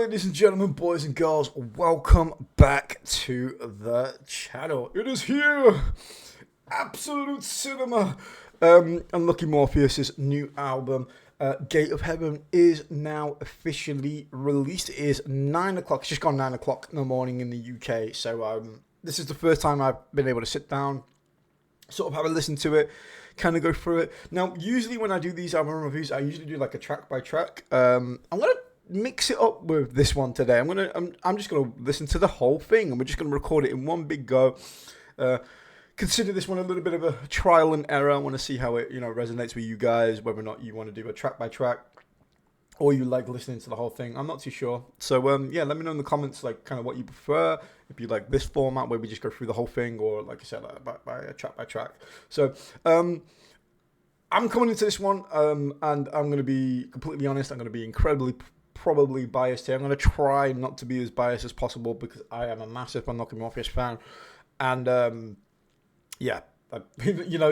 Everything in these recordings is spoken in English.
ladies and gentlemen, boys and girls, welcome back to the channel. It is here, Absolute Cinema. Unlucky Morpheus' new album, Gate of Heaven, is now officially released. It is 9 o'clock, it's just gone 9 o'clock in the morning in the UK, so this is the first time I've been able to sit down, sort of have a listen to it, kind of go through it. Now, usually when I do these album reviews, I usually do like a track by track. I'm gonna mix it up with this one today. I'm just gonna listen to the whole thing, and we're just gonna record it in one big go. Consider this one a little bit of a trial and error. I want to see how it resonates with you guys, whether or not you want to do a track by track or you like listening to the whole thing. I'm not too sure. So yeah, let me know in the comments like kind of what you prefer. If you like this format where we just go through the whole thing, or like I said, by track. So I'm coming into this one, and I'm going to be completely honest. I'm going to be incredibly probably biased here. I'm going to try not to be as biased as possible because I am a massive Unlucky Morpheus fan, and yeah,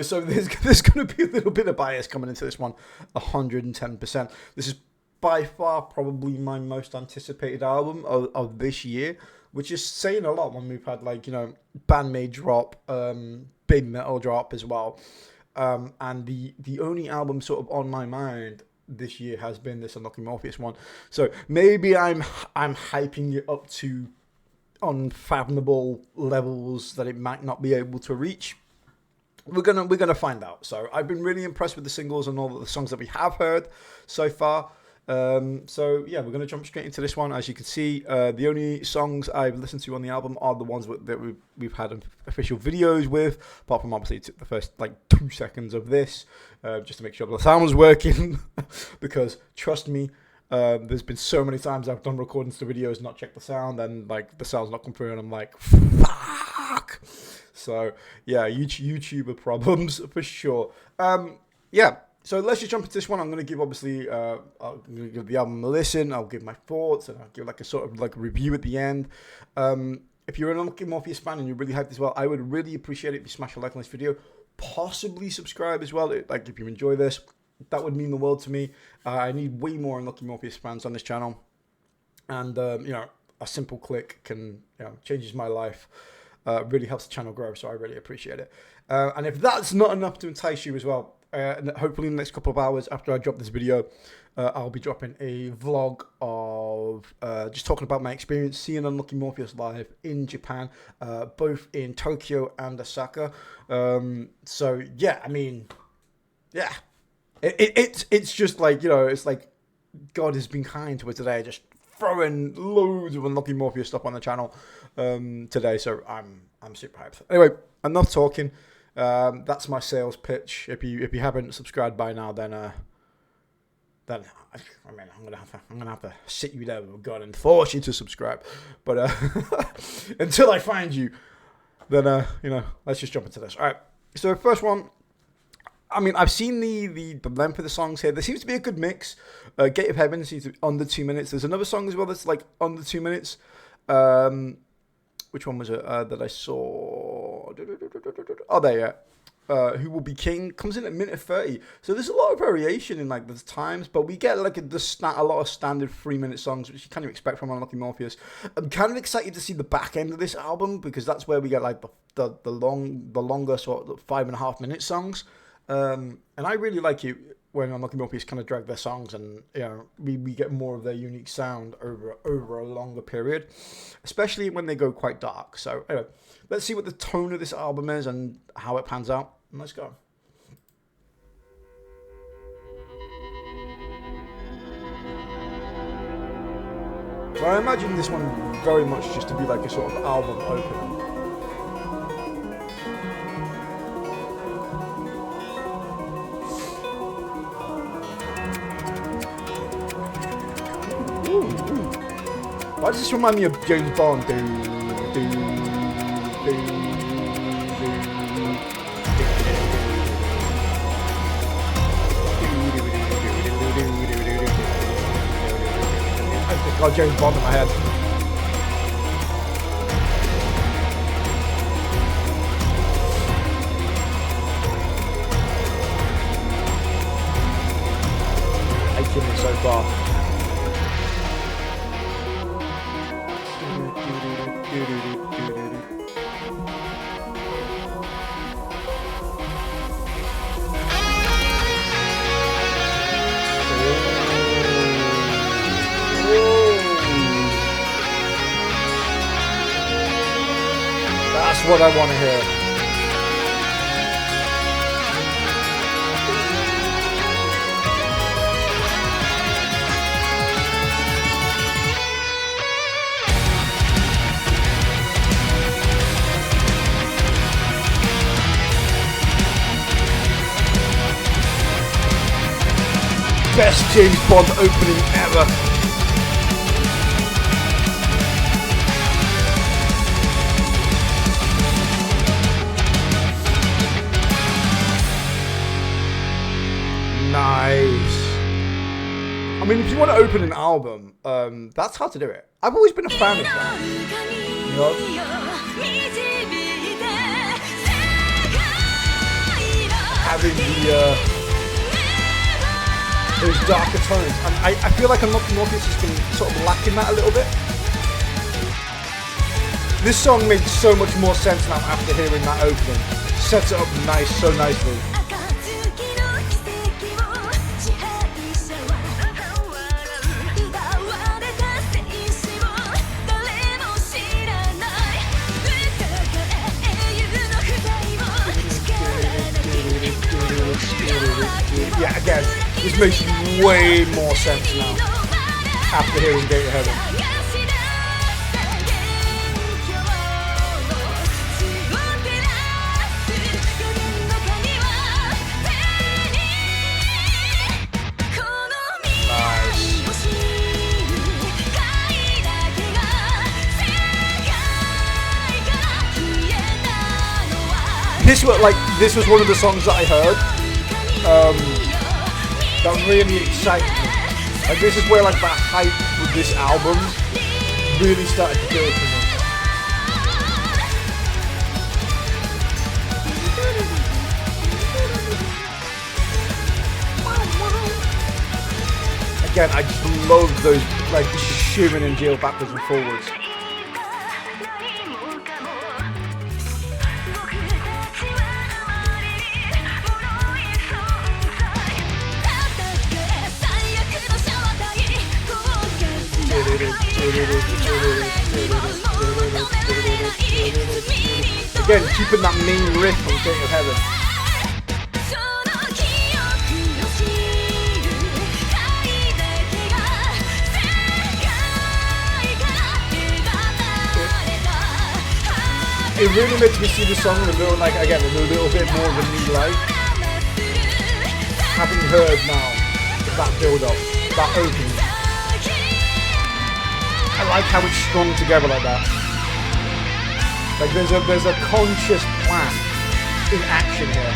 so there's going to be a little bit of bias coming into this one, 110%. This is by far probably my most anticipated album of this year, which is saying a lot when we've had Bandmate drop, Big Metal drop as well, and the only album sort of on my mind this year has been this Unlucky Morpheus one. So maybe I'm hyping it up to unfathomable levels that it might not be able to reach. We're gonna find out. So I've been really impressed with the singles and all of the songs that we have heard so far. So yeah, we're gonna jump straight into this one. As you can see, the only songs I've listened to on the album are the ones that we've had official videos with, apart from obviously the first 2 seconds of this, just to make sure the sound was working. Because trust me, there's been so many times I've done recordings to videos, not checked the sound, and the sound's not come through, and I'm like, fuck. So yeah, YouTuber problems for sure. Yeah. So let's just jump into this one. I'm going to give I'll give the album a listen. I'll give my thoughts, and I'll give a sort of review at the end. If you're an Unlucky Morpheus fan and you really hyped as well, I would really appreciate it if you smash a like on this video. Possibly subscribe as well. If you enjoy this, that would mean the world to me. I need way more Unlucky Morpheus fans on this channel, and a simple click can changes my life. Really helps the channel grow, so I really appreciate it. And if that's not enough to entice you as well, hopefully in the next couple of hours after I drop this video, I'll be dropping a vlog of just talking about my experience seeing Unlucky Morpheus live in Japan, both in Tokyo and Osaka. So yeah, yeah, it's just it's like God has been kind to us today, just throwing loads of Unlucky Morpheus stuff on the channel today. So I'm super hyped. Anyway, enough talking. That's my sales pitch. If you haven't subscribed by now, then I'm gonna have to sit you there with a gun and force you to subscribe. But until I find you, then let's just jump into this. All right. So first one. I've seen the length of the songs here. There seems to be a good mix. Gate of Heaven seems to be under 2 minutes. There's another song as well that's under 2 minutes. Which one was it that I saw? Oh, there, yeah. Who Will Be King comes in at minute 30. So there's a lot of variation in the times, but we get a lot of standard 3-minute songs, which you kind of expect from Unlucky Morpheus. I'm kind of excited to see the back end of this album, because that's where we get the longer sort of 5.5 minute songs. And I really like it when Unlucky Morpheus kind of drag their songs, and we get more of their unique sound over a longer period, especially when they go quite dark. So anyway, let's see what the tone of this album is and how it pans out. And let's go. So I imagine this one very much just to be like a sort of album opener. Why does this remind me of James Bond? I just got James Bond in my head. I kill it so far. That's what I want to hear. Best James Bond opening ever. Nice. I mean, if you want to open an album, that's how to do it. I've always been a fan of that. You know? Having those darker tones. And I feel like Unlucky Morpheus has been sort of lacking that a little bit. This song makes so much more sense now after hearing that opening. Sets it up nice, so nicely. Yeah, again, this makes way more sense now after hearing Gate of Heaven. Nice. This was one of the songs that I heard. That really excited me. Like, this is where like the hype with this album really started to build for me. Again, I just love those like shooting and jail backwards and forwards. Again, keeping that main riff on Gate of Heaven. It really makes me see the song in a little, like, again, in a little bit more of a new light. Having heard now that build up, that opening. I like how it's strung together like that. Like there's a conscious plan in action here.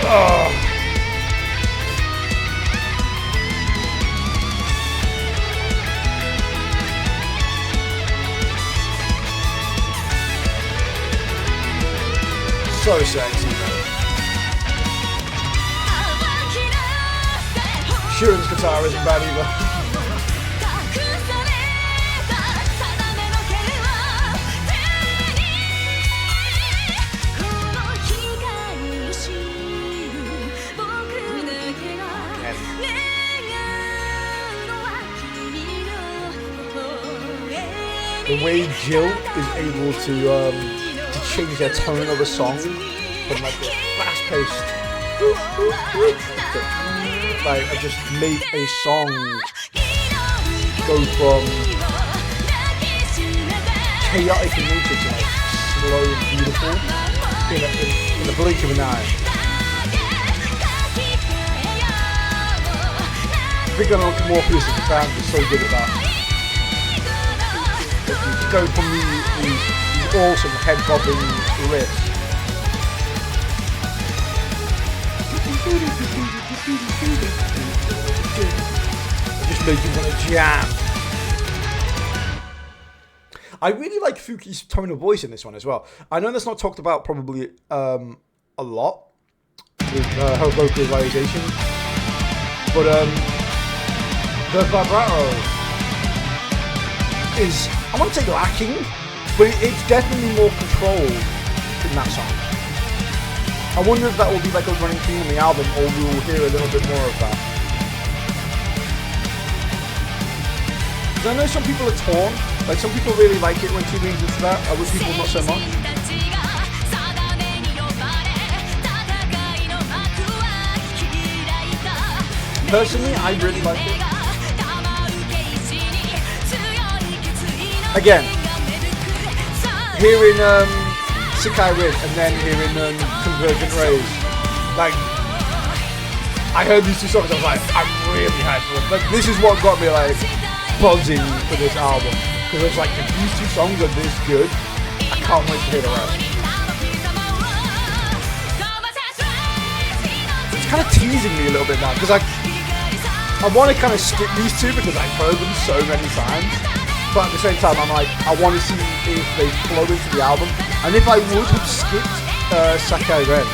Oh. So sexy, man. Sheeran's guitar isn't bad either. The way Jill is able to change their tone of a song from like the fast-paced, like I just make a song go from chaotic in nature to like slow and beautiful in the blink of an eye. I think Unlucky Morpheus as a band is so good at that. You go from these awesome head-bobbing riffs. Just make you want to jam. I really like Fuki's tone of voice in this one as well. I know that's not talked about probably a lot. with her vocalization. But the vibrato is, I wouldn't say lacking, but it's definitely more controlled in that song. I wonder if that will be like a running theme on the album, or we will hear a little bit more of that. Because I know some people are torn. Like, some people really like it when she leans into that, other people not so much. Personally, I really like it. Again, hearing Sekai Rin and then hearing Convergent Rays, like, I heard these two songs, I was like, I'm really hyped for them. But this is what got me like buzzing for this album, because it's like, if these two songs are this good, I can't wait to hear the rest. It's kind of teasing me a little bit now, because I want to kind of skip these two because I've heard them so many times. But at the same time, I'm like, I want to see if they flow into the album. And if I would have skipped Sakai Ren,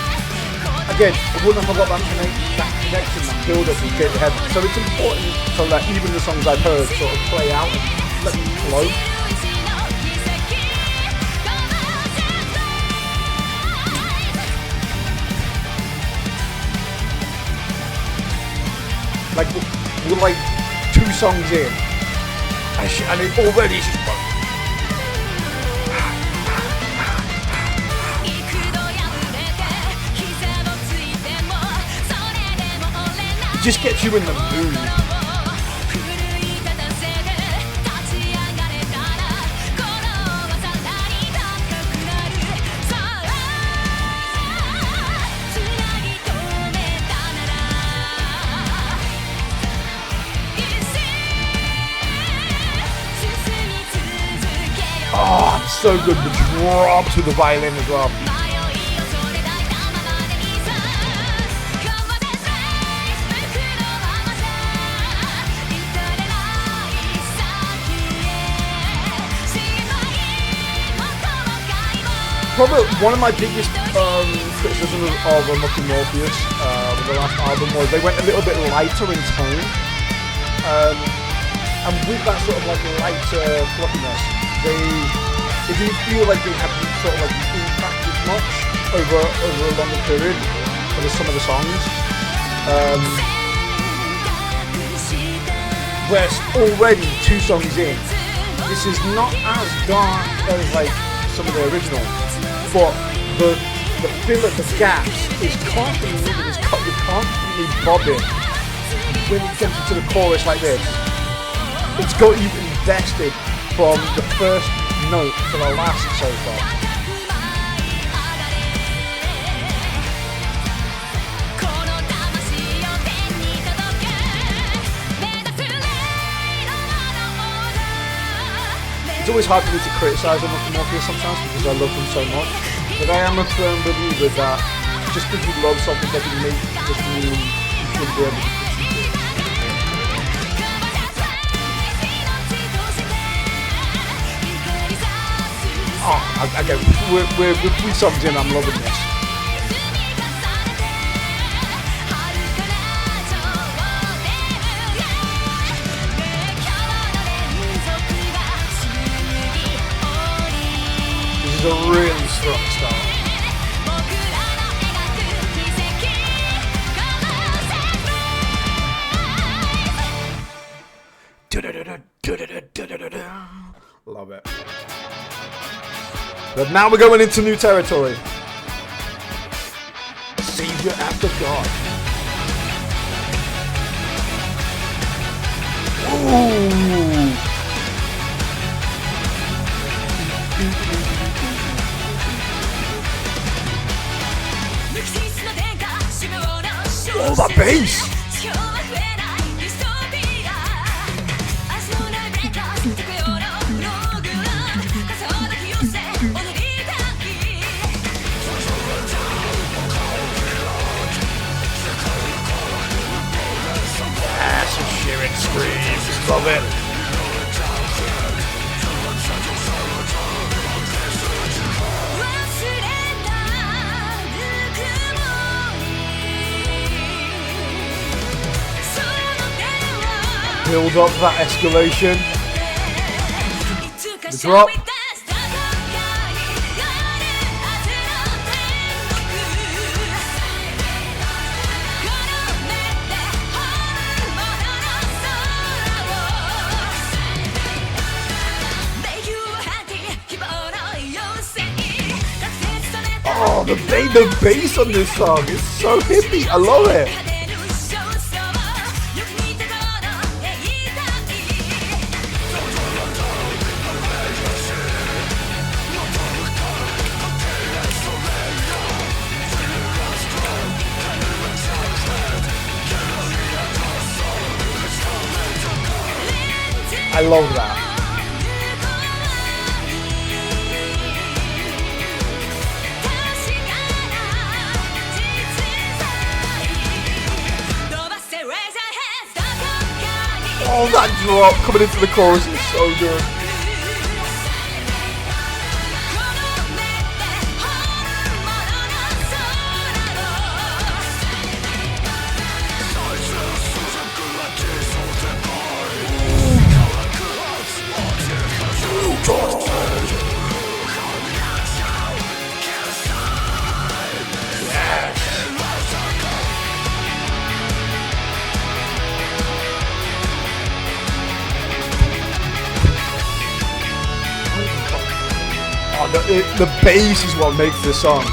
again, I wouldn't have got that connection, that build-up and get ahead. So it's important to let even the songs I've heard sort of play out and let them flow. Like, we're like 2 songs in, and it already is just it just gets you in the mood. Oh, it's so good. The drops with the violin as well. Probably one of my biggest criticisms of Unlucky Morpheus with the last album was they went a little bit lighter in tone. And with that sort of like lighter fluffiness, it didn't feel like they had sort of like impacted much over a longer period for some of the songs. Whereas already 2 songs in, this is not as dark as like some of the original, but the filler, the gaps, is constantly moving, it's constantly bobbing. When it gets into the chorus like this, it's got you invested from the first note to the last so far. It's always hard for me to criticise Unlucky Morpheus sometimes because I love them so much, but I am a firm believer that just because you love something doesn't mean you should be able to. Oh, again, we're 3 songs in, I'm loving this. This is a really strong start. Love it. But now we're going into new territory. Savior after God. Ooh. Oh, that bass. Screams, love it. build up, that escalation. The drop. Oh, the bass on this song is so hippie. I love it. I love that. Oh, that drop coming into the chorus is so good. The bass is what makes the song.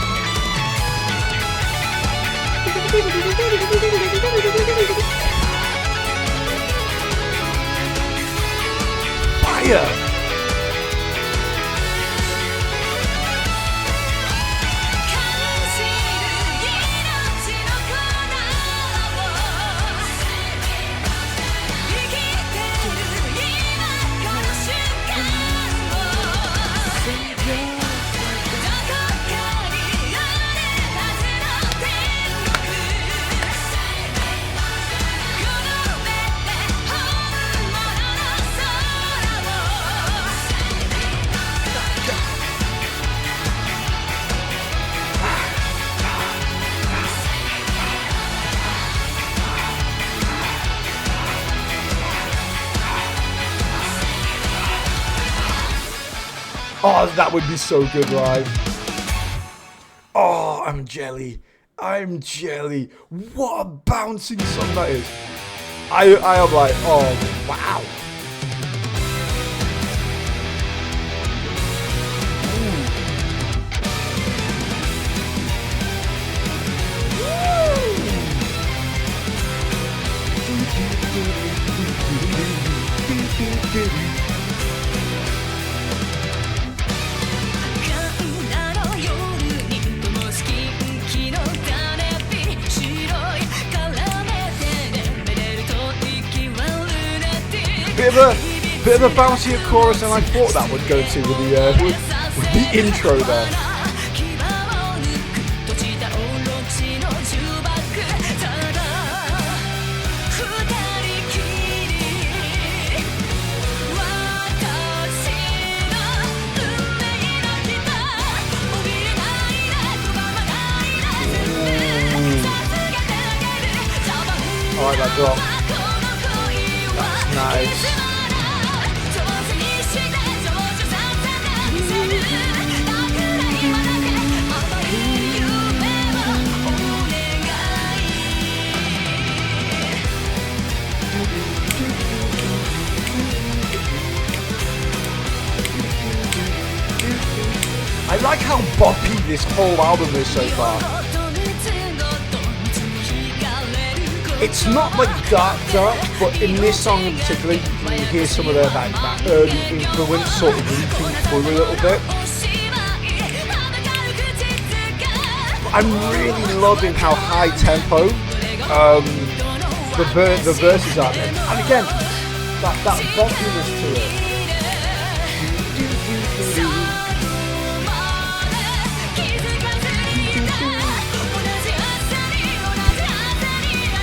Fire! Oh, that would be so good live. Oh, I'm jelly. I'm jelly. What a bouncing song that is. I am like, oh, wow. Bit of a bouncier chorus than I thought that would go to with the intro there. I like that drop. That's nice. I like how boppy this whole album is so far. It's not like dark, but in this song in particular, you can hear some of that early influence sort of leaking through a little bit. But I'm really loving how high tempo the verses are, and again, that boppiness to it.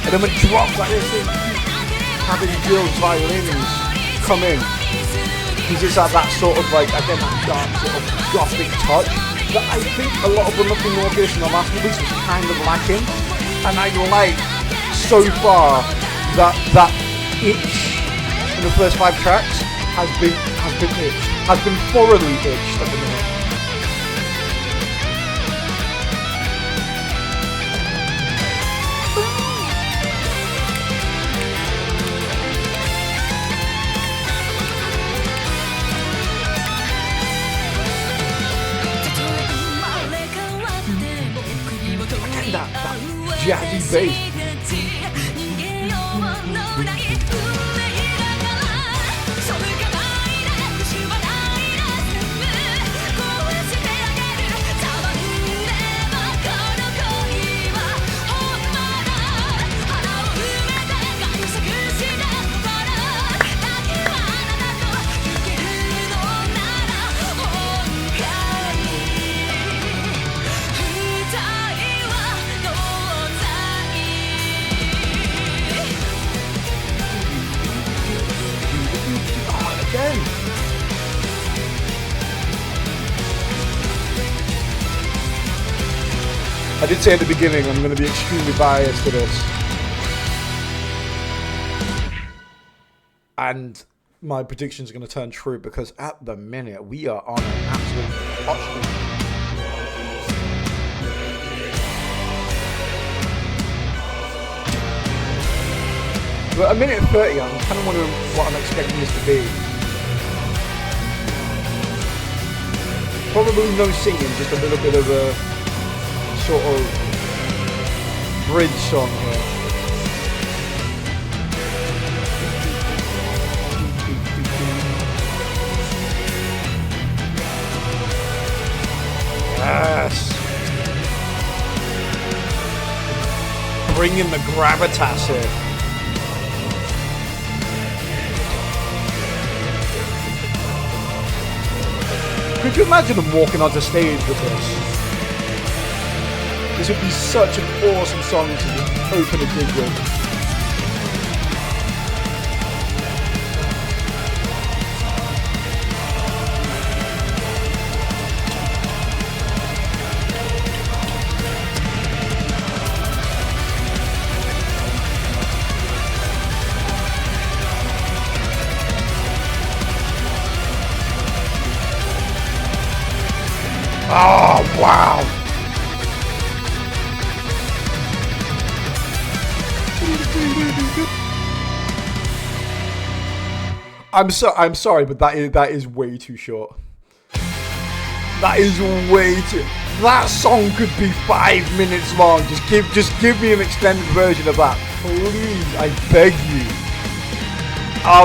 And then when it drops like this, having Jill's violins come in, because it's at that sort of like, again, that dark sort of gothic touch that I think a lot of Unlucky Morpheus in the last release was kind of lacking. And I like so far that itch in the first 5 tracks has been itched, has been thoroughly itched at the minute. Again, that jazzy bass. I did say at the beginning I'm going to be extremely biased to this. And my predictions are going to turn true because at the minute we are on an absolute hot streak. But a minute 30, I'm kind of wondering what I'm expecting this to be. Probably no singing, just a little bit of a sort of bridge song here. Yes. Bring in the gravitas here. Could you imagine them walking onto stage with this? This would be such an awesome song to open a gig with. Oh, wow! I'm sorry, but that is way too short. That is way too. That song could be 5 minutes long. Just give me an extended version of that, please. I beg you.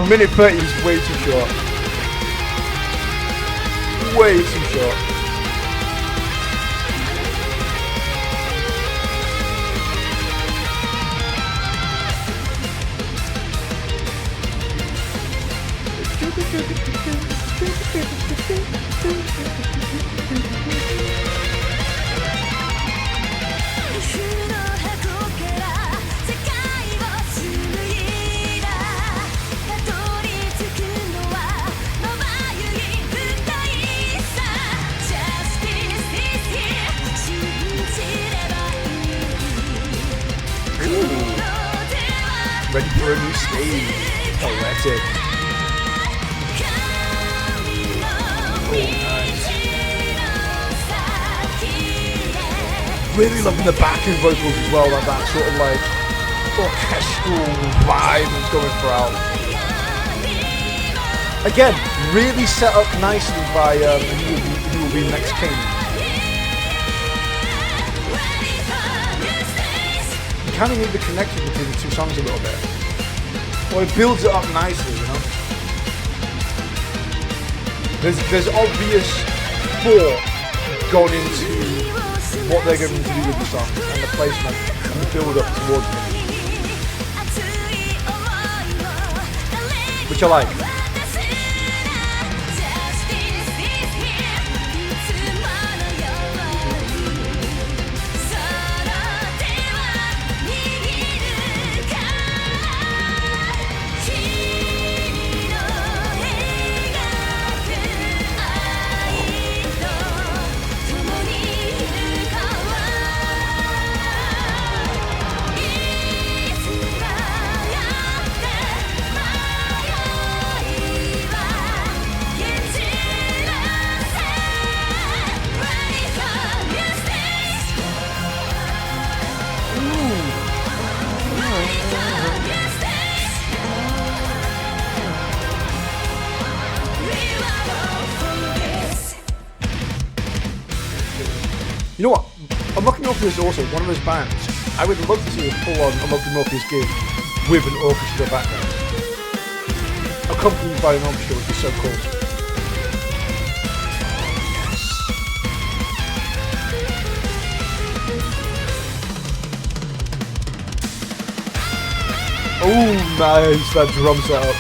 Minute 30 is way too short. Way too short. Ready for a new stage. Poetic. Oh, nice. Really loving the backing vocals as well, like that sort of like orchestral vibe that's going throughout. Again, really set up nicely by who will be next king. You kind of need the connection between the two songs a little bit. Well, it builds it up nicely, you know. There's obvious thought going into what they're going to do with the song and the placement and the build up towards it, which I like. You know what? Unlucky Morpheus is also one of those bands. I would love to see a full-on Unlucky Morpheus gig with an orchestra background. Accompanied by an orchestra would be so cool. Oh, nice, that drum setup.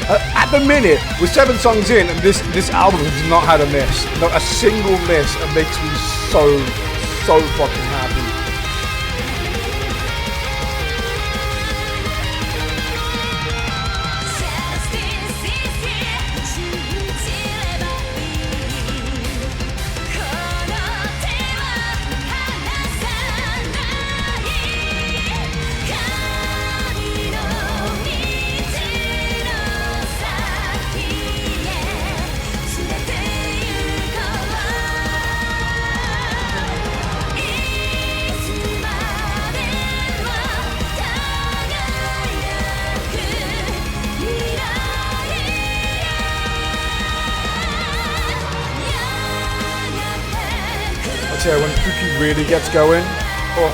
At the minute, we're 7 songs in, and this album has not had a miss. Not a single miss. It makes me so fucking happy. Yeah, when Fuki really gets going, oh.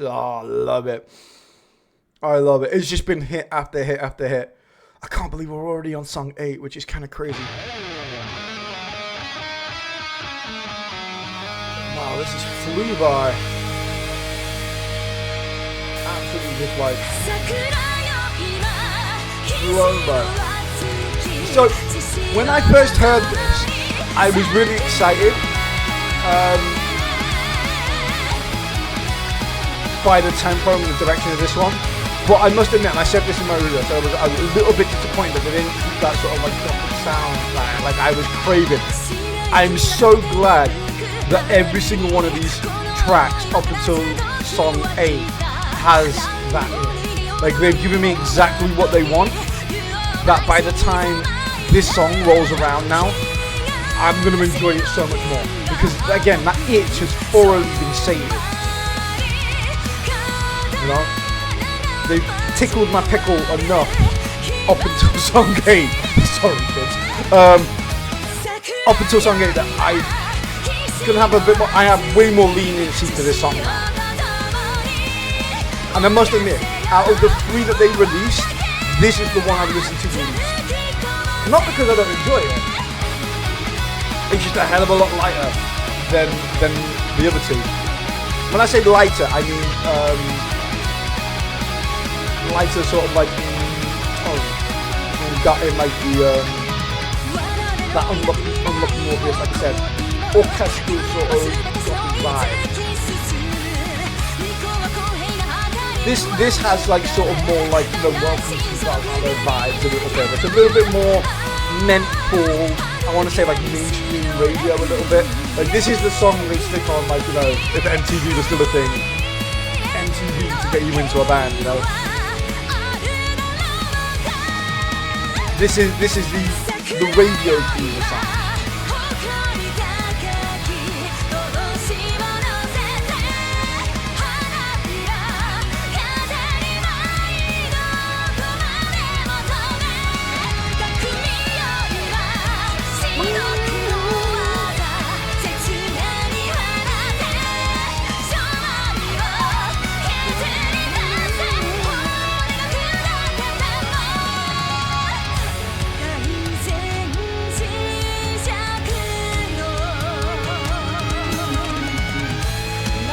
Oh, I love it. I love it. It's just been hit after hit after hit. I can't believe we're already on song 8, which is kind of crazy. Wow, this has flew by. Absolutely just like flown by. So, when I first heard this, I was really excited. By the tempo and the direction of this one, but I must admit, and I said this in my review, so I was a little bit disappointed that they didn't keep that sort of like gothic sound like I was craving. I'm so glad that every single one of these tracks up until song 8 has that in it. Like, they've given me exactly what they want, that by the time this song rolls around now, I'm going to enjoy it so much more, because again, that itch has thoroughly been sated. You know, they've tickled my pickle enough up until song 8. Sorry, kids. Up until song 8 that I can have a bit more. I have way more leniency to this song now. And I must admit, out of the 3 that they released, this is the one I've listened to the least. Not because I don't enjoy it. It's just a hell of a lot lighter than the other 2. When I say lighter, I mean lighter, sort of like that in like the that unlucky Morpheus, like I said, orchestral sort of vibe. This has like sort of more like, you know, Welcome to Valhalla vibes a little bit. It's a little bit more meant for, I want to say, like mainstream radio a little bit. Like, this is the song they stick on, like, you know, if MTV was still a thing, MTV to get you into a band, you know. This is the radio theme song.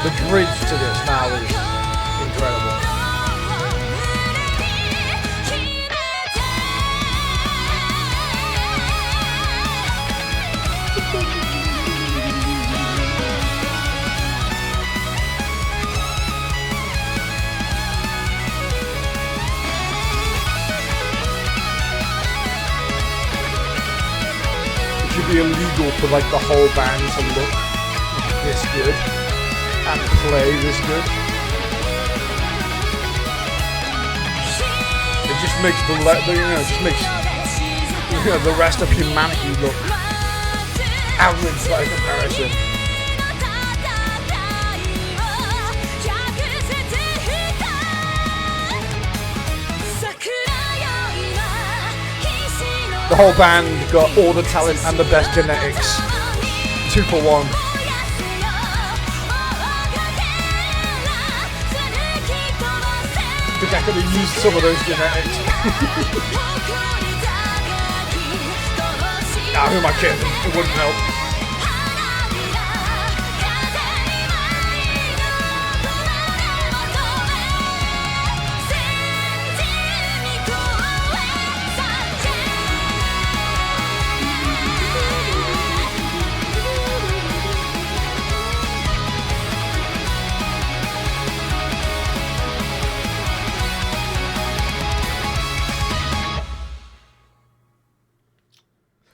The bridge to this now is incredible. unusual for like the whole band to look this good and play this good. It just makes the rest of humanity look average by comparison. The whole band got all the talent and the best genetics. 2 for 1. I think I could have used some of those genetics. Who am I kidding? It wouldn't help.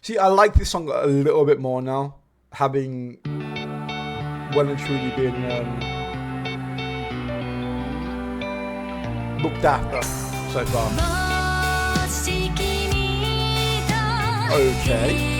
See, I like this song a little bit more now, having well and truly been looked after so far. Okay.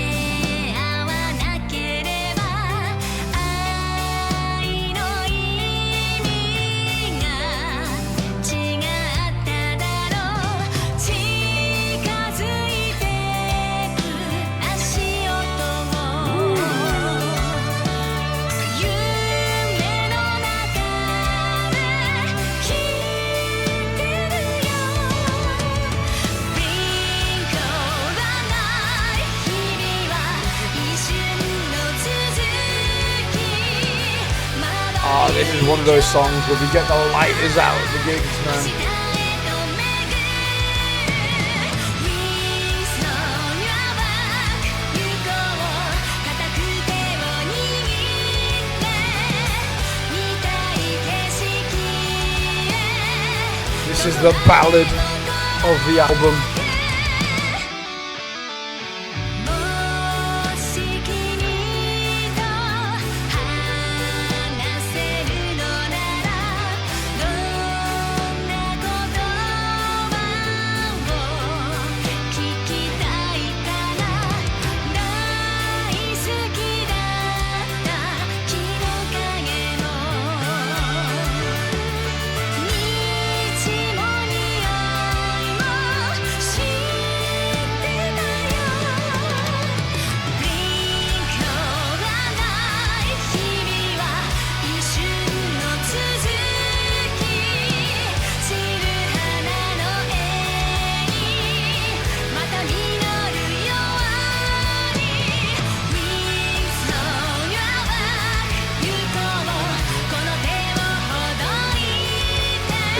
Oh, this is one of those songs where we get the lighters out of the gigs, man. This is the ballad of the album.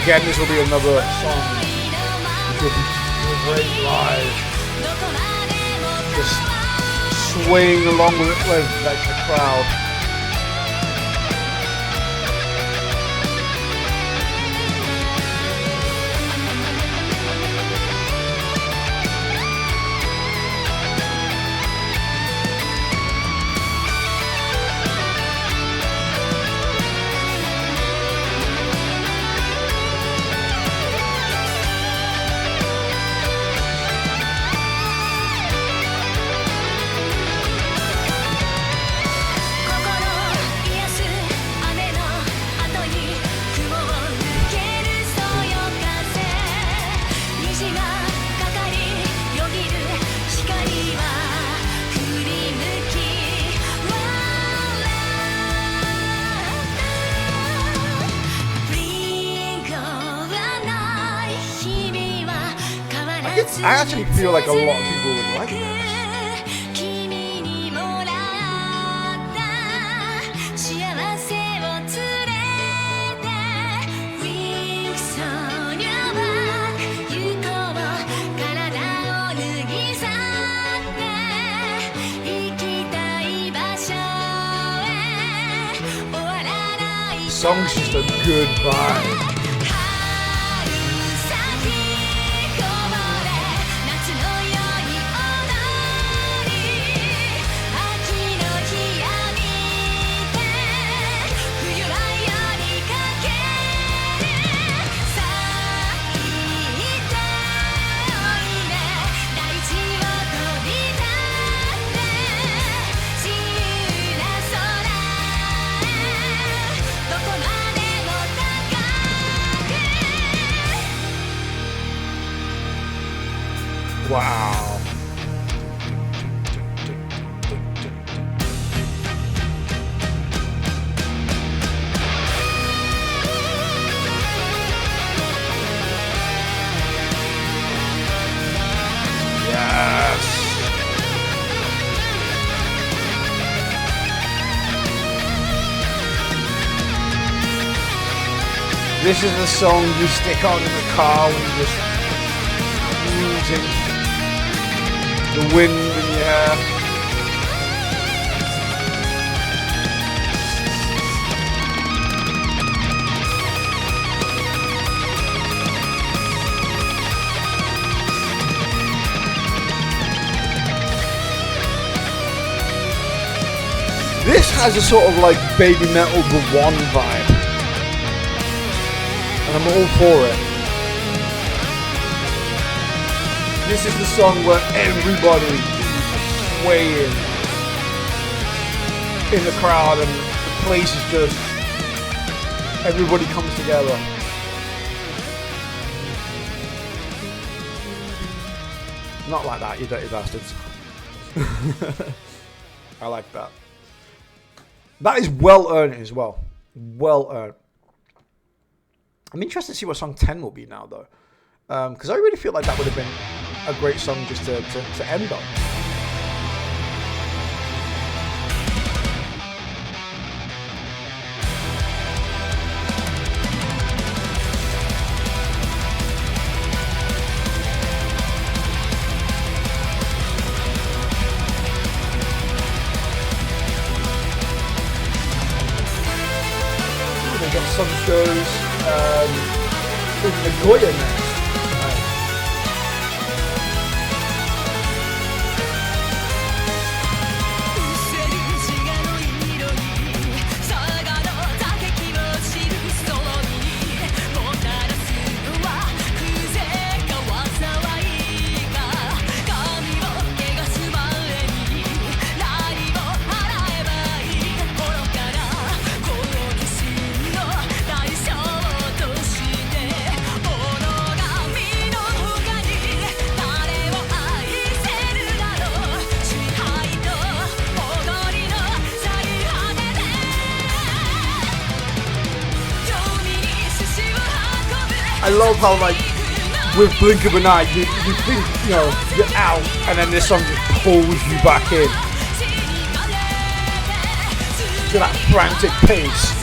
Again, this will be another song which will be great live. Just swaying along with it with like the crowd. I actually feel like a lot of people would like this. The song's just a good vibe. This is the song you stick on in the car when you're just using the wind in your hair. This has a sort of like Baby Metal The One vibe. And I'm all for it. This is the song where everybody is swaying in the crowd and the place is just, everybody comes together. Not like that, you dirty bastards. I like that. That is well earned as well. Well earned. I'm interested to see what song 10 will be now, though. Because I really feel like that would have been a great song just to end on. They got some shows in Nagoya next. I love how, like, with Blink of an Eye, you think, you know, you're out, and then this song just pulls you back in to that frantic pace.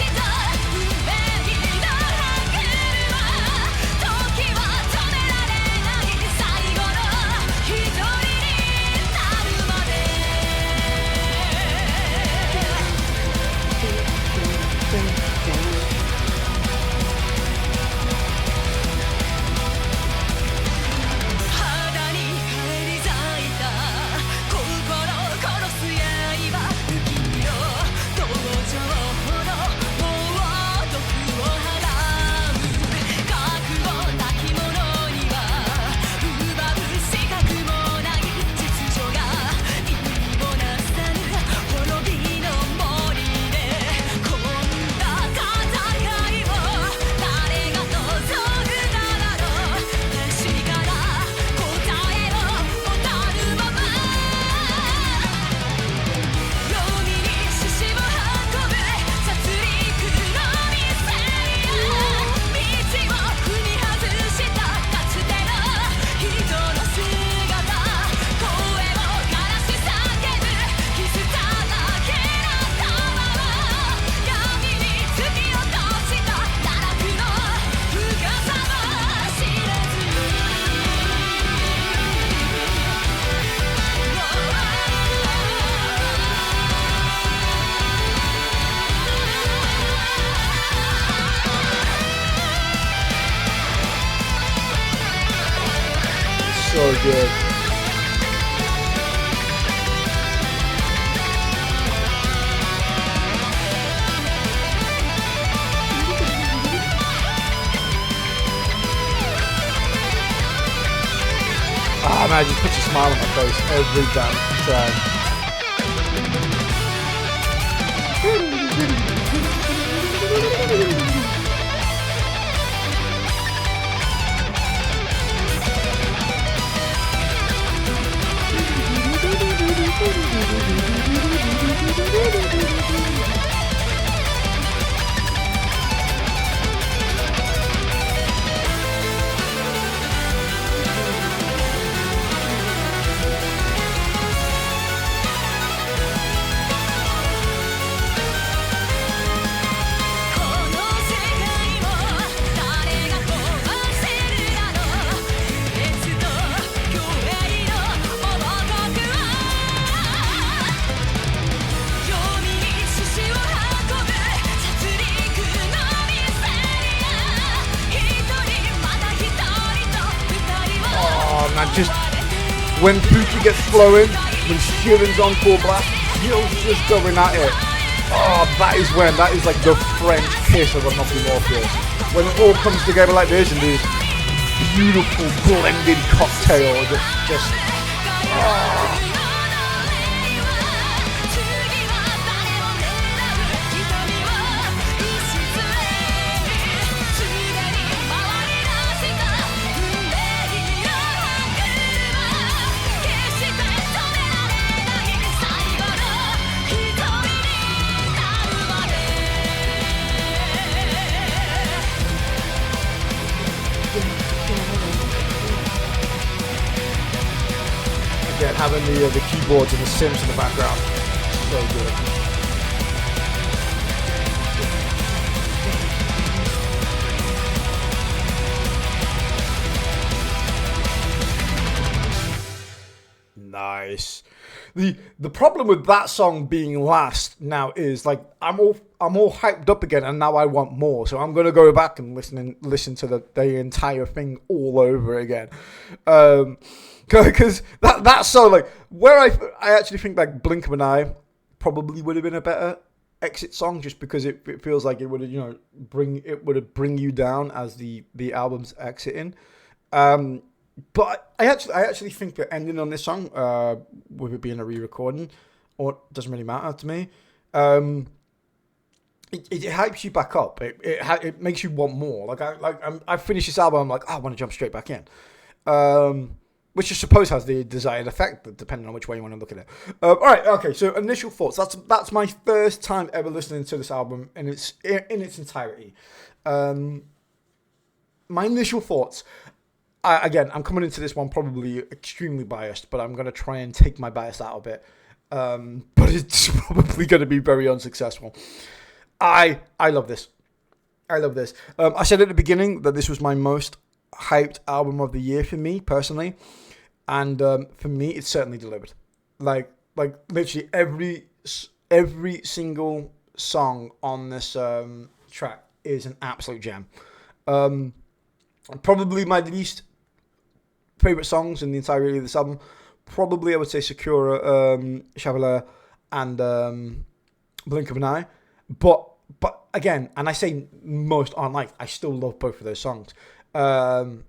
So good. Ah man, it just puts a smile on my face every damn time. When Fuki gets flowing, when Sheeran's on full blast, Jill's just going at it. Oh, that is like the French kiss of Unlucky Morpheus. When it all comes together like this and this beautiful blended cocktail, just oh. Again, having the keyboards and the synths in the background, so good. Nice. The problem with that song being last now is like I'm all hyped up again, and now I want more. So I'm gonna go back and listen to the entire thing all over again. Because that song, like, where I actually think like Blink of an Eye probably would have been a better exit song, just because it feels like it would have bring you down as the album's exiting. But I actually think the ending on this song, with it being a re-recording, or it doesn't really matter to me. It hypes you back up. It makes you want more. I finished this album. I'm like, I want to jump straight back in. Which I suppose has the desired effect, depending on which way you want to look at it. All right, okay. So initial thoughts. That's my first time ever listening to this album in its entirety. My initial thoughts. Again, I'm coming into this one probably extremely biased, but I'm going to try and take my bias out of it. But it's probably going to be very unsuccessful. I love this. I love this. I said at the beginning that this was my most hyped album of the year for me, personally. And for me, it's certainly delivered. Like literally every single song on this track is an absolute gem. Probably my least favorite songs in the entirety of this album. Probably I would say Sakura, Chevalier, and Blink of an Eye. But again, and I say most aren't liked, I still love both of those songs. And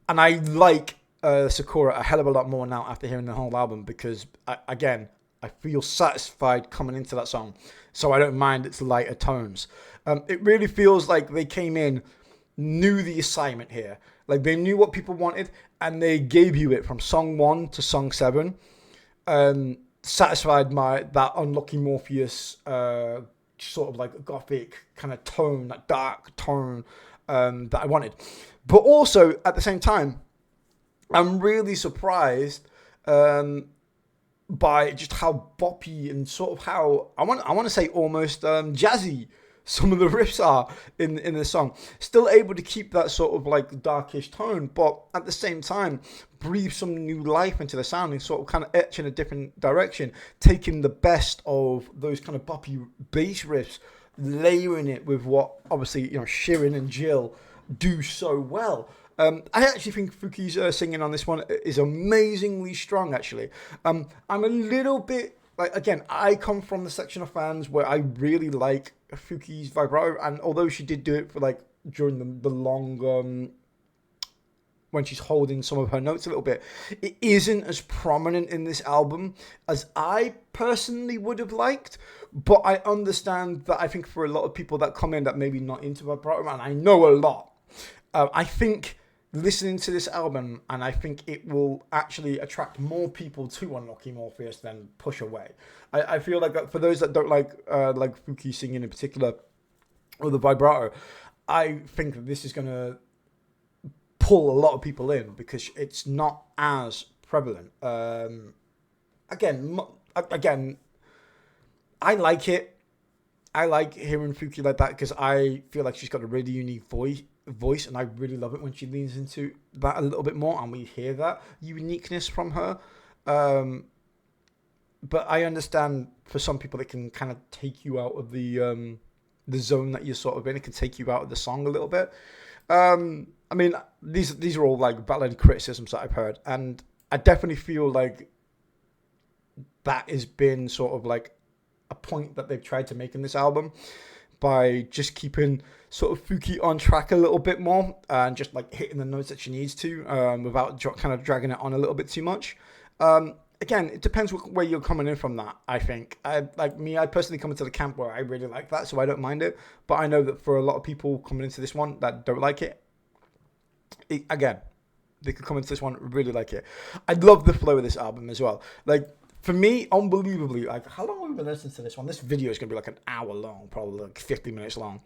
I like Sakura a hell of a lot more now after hearing the whole album, because I feel satisfied coming into that song, so I don't mind its lighter tones. It really feels like they came in, knew the assignment here, like they knew what people wanted, and they gave you it from song 1 to song 7. Satisfied that Unlucky Morpheus sort of like gothic kind of tone, that dark tone that I wanted. But also at the same time, I'm really surprised by just how boppy and sort of how I want to say almost jazzy some of the riffs are in the song. Still able to keep that sort of like darkish tone, but at the same time breathe some new life into the sound and sort of kind of etch in a different direction, taking the best of those kind of boppy bass riffs, layering it with what obviously Sheeran and Jill do so well. I actually think Fuki's singing on this one is amazingly strong, actually. I'm a little bit, like, again, I come from the section of fans where I really like Fuki's vibrato, and although she did do it for, like, during the long, when she's holding some of her notes a little bit, it isn't as prominent in this album as I personally would have liked. But I understand that I think for a lot of people that come in that maybe not into vibrato, and I know a lot, I think listening to this album, and I think it will actually attract more people to Unlucky Morpheus than push away. I feel like for those that don't like Fuki singing in particular, or the vibrato, I think that this is going to pull a lot of people in because it's not as prevalent. Again, I like it. I like hearing Fuki like that because I feel like she's got a really unique voice, and I really love it when she leans into that a little bit more and we hear that uniqueness from her. But I understand for some people it can kind of take you out of the zone that you're sort of in. It can take you out of the song a little bit. I mean, these are all like valid criticisms that I've heard, and I definitely feel like that has been sort of like a point that they've tried to make in this album by just keeping sort of Fuki on track a little bit more and just like hitting the notes that she needs to without kind of dragging it on a little bit too much. Again, it depends where you're coming in from that, I think. I personally come into the camp where I really like that, so I don't mind it. But I know that for a lot of people coming into this one that don't like it, again, they could come into this one, really like it. I love the flow of this album as well. Like, for me, unbelievably, like, how long have we been listening to this one? This video is going to be like an hour long, probably like 50 minutes long.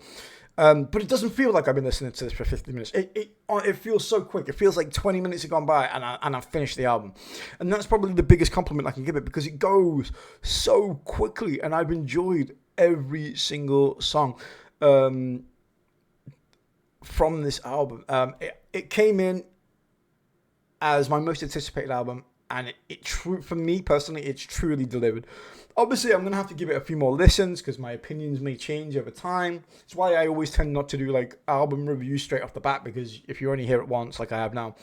But it doesn't feel like I've been listening to this for 50 minutes. It feels so quick. It feels like 20 minutes have gone by and I've finished the album. And that's probably the biggest compliment I can give it because it goes so quickly and I've enjoyed every single song from this album. It came in as my most anticipated album, and for me personally, it's truly delivered. Obviously, I'm going to have to give it a few more listens because my opinions may change over time. It's why I always tend not to do like album reviews straight off the bat, because if you only hear it once, like I have now,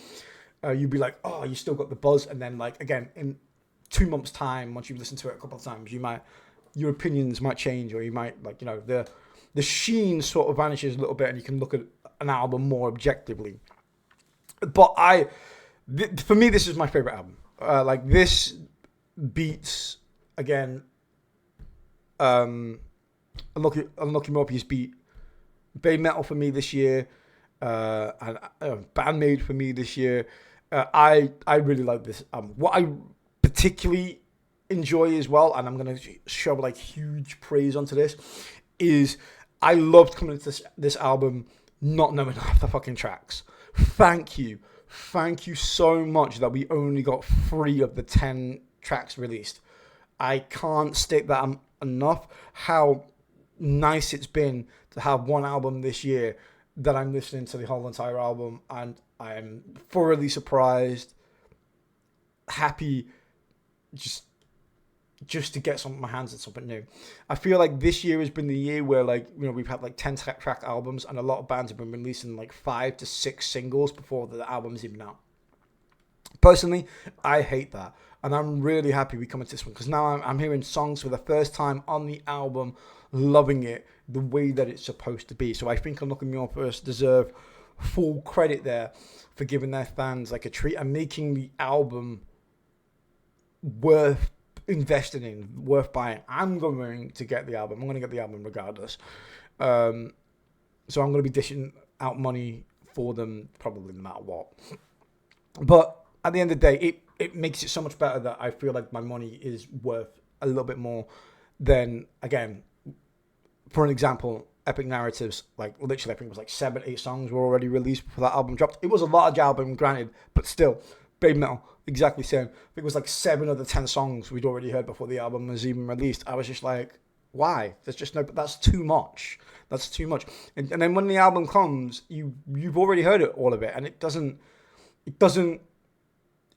you'd be like, oh, you still got the buzz. And then like, again, in 2 months' time, once you've listened to it a couple of times, your opinions might change, or you might like, the sheen sort of vanishes a little bit and you can look at an album more objectively. But for me, this is my favorite album. Like this beats, again, Unlucky Morpheus beat Bay Metal for me this year, and Bandmade for me this year. I really like this album. What I particularly enjoy as well, and I'm going to show like huge praise onto this, is I loved coming into this album not knowing half the fucking tracks. Thank you so much that we only got 3 of the 10 tracks released. I can't state that enough how nice it's been to have one album this year that I'm listening to the whole entire album, and I'm thoroughly surprised, happy, just to get my hands on something new. I feel like this year has been the year where we've had like 10 track albums, and a lot of bands have been releasing like 5 to 6 singles before the album's even out. Personally, I hate that, and I'm really happy we come into this one because now I'm hearing songs for the first time on the album, loving it the way that it's supposed to be. So I think Unlucky Morpheus deserve full credit there for giving their fans like a treat and making the album worth investing in, worth buying. I'm going to get the album. I'm going to get the album regardless. So I'm going to be dishing out money for them probably no matter what. But at the end of the day, it makes it so much better that I feel like my money is worth a little bit more than, again, for an example, Epic Narratives, like literally I think it was like 7-8 songs were already released before that album dropped. It was a large album, granted, but still, Baby Metal, exactly same. I think it was like 7 of the 10 songs we'd already heard before the album was even released. I was just like, why? There's just no, that's too much. That's too much. And then when the album comes, you've already heard it, all of it, and it doesn't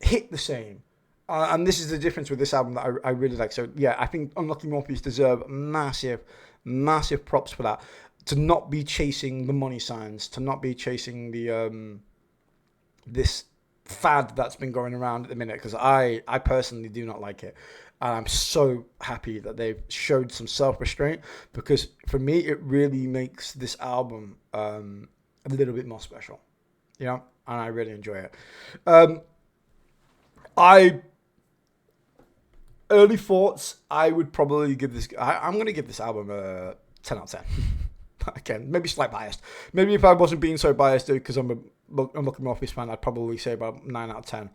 hit the same. And this is the difference with this album that I really like. So yeah, I think Unlucky Morpheus deserve massive props for that. To not be chasing the money signs, to not be chasing the this fad that's been going around at the minute, because I personally do not like it. And I'm so happy that they've showed some self-restraint, because for me it really makes this album a little bit more special, and I really enjoy it. Early thoughts, I would probably give this, I'm going to give this album a 10 out of 10. Again, maybe slight biased. Maybe if I wasn't being so biased because I'm a Unlucky Morpheus fan, I'd probably say about 9 out of 10.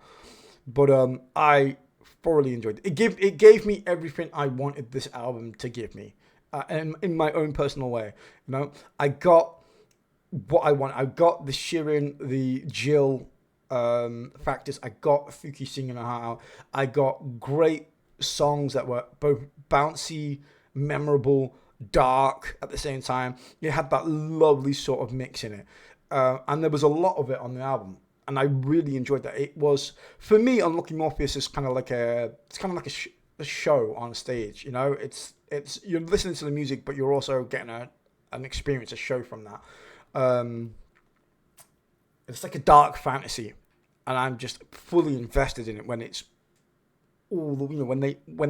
But I thoroughly enjoyed it. It gave me everything I wanted this album to give me, in my own personal way. I got what I want. I got the Shirin, the Jill factors. I got Fuki singing her heart out. I got great songs that were both bouncy, memorable, dark at the same time. It had that lovely sort of mix in it, and there was a lot of it on the album, and I really enjoyed that. It was, for me, Unlucky Morpheus is kind of like a show on stage. It's you're listening to the music, but you're also getting an experience, a show from that. It's like a dark fantasy, and I'm just fully invested in it when it's all the, when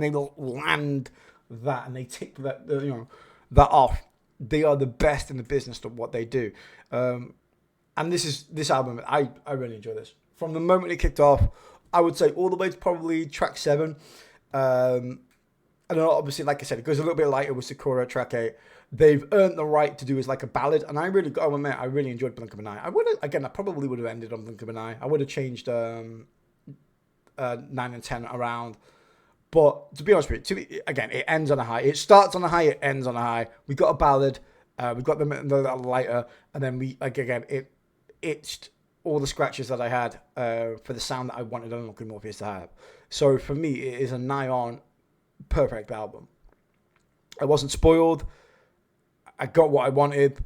they land that and they tick that that off. They are the best in the business at what they do. And this album, I really enjoy this. From the moment it kicked off, I would say all the way to probably track 7. And then obviously, like I said, it goes a little bit lighter with Sakura at track 8. They've earned the right to do as like a ballad, and I really enjoyed Blink of an Eye. I probably would have ended on Blink of an Eye. I would have changed 9 and 10 around. But to be honest with you, again, it ends on a high. It starts on a high, it ends on a high. We got a ballad, we got the lighter, and then it itched all the scratches that I had for the sound that I wanted Unlucky Morpheus to have. So for me, it is a nigh on perfect album. I wasn't spoiled. I got what I wanted.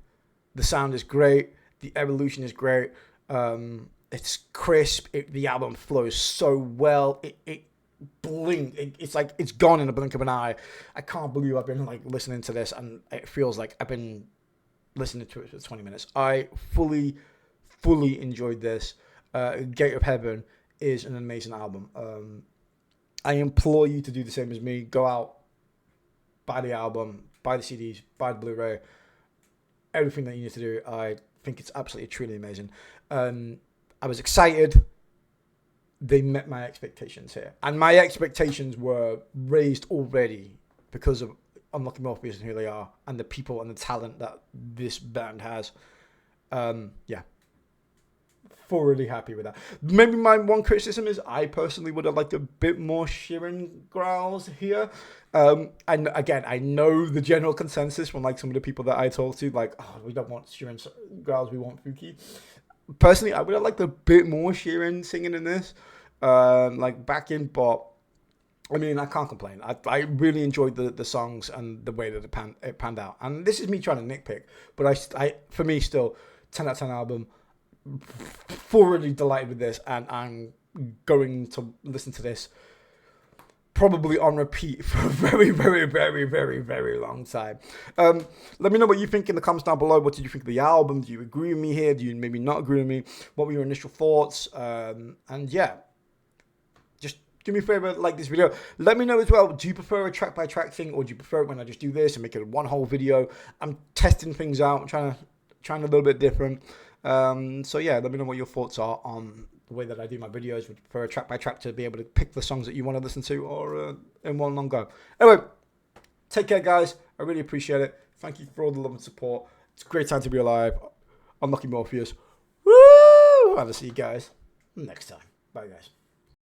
The sound is great. The evolution is great. It's crisp. The album flows so well. It's like it's gone in a blink of an eye. I can't believe I've been like listening to this, and it feels like I've been listening to it for 20 minutes. I fully enjoyed this. Gate of Heaven is an amazing album. I implore you to do the same as me. Go out, buy the album, buy the CDs, buy the Blu-ray. Everything that you need to do. I think it's absolutely, truly amazing. I was excited. They met my expectations here. And my expectations were raised already because of Unlucky Morpheus and who they are and the people and the talent that this band has. Thoroughly happy with that. Maybe my one criticism is I personally would have liked a bit more Sheeran growls here. And again, I know the general consensus from like some of the people that I talk to, like, oh, we don't want Sheeran growls, we want Fuki. Personally, I would have liked a bit more Sheeran singing in this, like backing, but I mean, I can't complain. I really enjoyed the songs and the way that it panned out. And this is me trying to nitpick, but I for me still 10 out of 10 album. Thoroughly delighted with this, and I'm going to listen to this probably on repeat for a very, very, very, very, very long time. Let me know what you think in the comments down below. What did you think of the album? Do you agree with me here? Do you maybe not agree with me? What were your initial thoughts? And yeah, just do me a favor, like this video. Let me know as well, do you prefer a track by track thing, or do you prefer it when I just do this and make it one whole video? I'm testing things out. I'm trying a little bit different. So yeah, let me know what your thoughts are on the way that I do my videos. Would you prefer a track by track to be able to pick the songs that you want to listen to, or in one long go? Anyway, take care, guys. I really appreciate it. Thank you for all the love and support. It's a great time to be alive. Unlucky Morpheus. Woo! And I'll see you guys next time. Bye, guys.